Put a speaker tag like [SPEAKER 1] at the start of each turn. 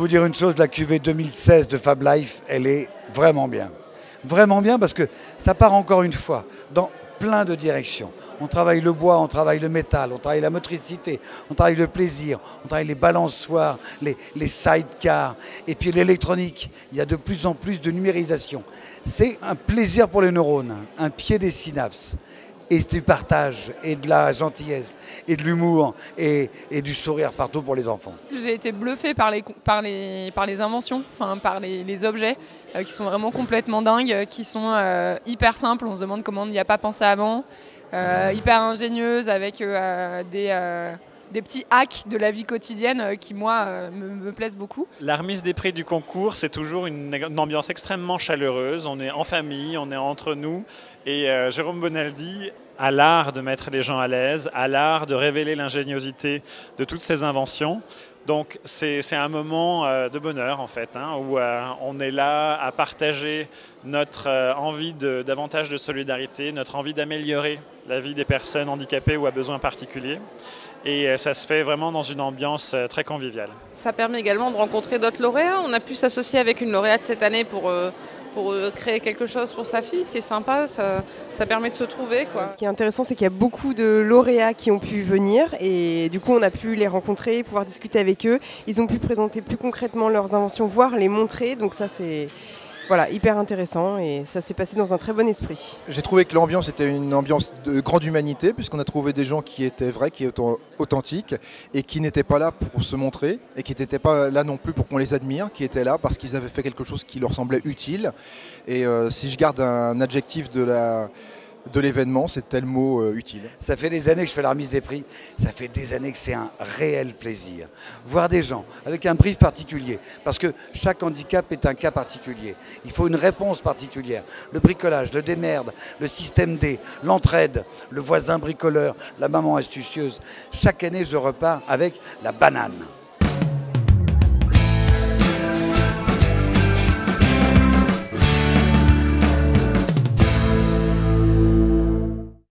[SPEAKER 1] vous dire une chose, la cuvée 2016 de Fab Life, elle est vraiment bien. Vraiment bien parce que ça part encore une fois dans plein de directions. On travaille le bois, on travaille le métal, on travaille la motricité, on travaille le plaisir, on travaille les balançoires, les sidecars et puis l'électronique. Il y a de plus en plus de numérisation. C'est un plaisir pour les neurones, un pied des synapses. Et du partage, et de la gentillesse, et de l'humour, et du sourire partout pour les enfants.
[SPEAKER 2] J'ai été bluffée par les inventions, enfin par les objets qui sont vraiment complètement dingues, qui sont hyper simples, on se demande comment on n'y a pas pensé avant, hyper ingénieuses avec des petits hacks de la vie quotidienne qui, moi, me plaisent beaucoup.
[SPEAKER 3] La remise des prix du concours, c'est toujours une ambiance extrêmement chaleureuse. On est en famille, on est entre nous. Et Jérôme Bonaldi a l'art de mettre les gens à l'aise, a l'art de révéler l'ingéniosité de toutes ces inventions. Donc c'est un moment de bonheur en fait, hein, où on est là à partager notre envie davantage de solidarité, notre envie d'améliorer la vie des personnes handicapées ou à besoins particuliers. Et ça se fait vraiment dans une ambiance très conviviale.
[SPEAKER 4] Ça permet également de rencontrer d'autres lauréats. On a pu s'associer avec une lauréate cette année pour créer quelque chose pour sa fille, ce qui est sympa, ça permet de se trouver, quoi.
[SPEAKER 5] Ce qui est intéressant, c'est qu'il y a beaucoup de lauréats qui ont pu venir et du coup on a pu les rencontrer, pouvoir discuter avec eux. Ils ont pu présenter plus concrètement leurs inventions, voire les montrer, donc ça c'est hyper intéressant et ça s'est passé dans un très bon esprit.
[SPEAKER 6] J'ai trouvé que l'ambiance était une ambiance de grande humanité puisqu'on a trouvé des gens qui étaient vrais, qui étaient authentiques et qui n'étaient pas là pour se montrer et qui n'étaient pas là non plus pour qu'on les admire, qui étaient là parce qu'ils avaient fait quelque chose qui leur semblait utile. Et si je garde un adjectif de l'événement, c'est le mot utile.
[SPEAKER 1] Ça fait des années que je fais la remise des prix, ça fait des années que c'est un réel plaisir. Voir des gens avec un prix particulier, parce que chaque handicap est un cas particulier. Il faut une réponse particulière. Le bricolage, le démerde, le système D, l'entraide, le voisin bricoleur, la maman astucieuse. Chaque année, je repars avec la banane.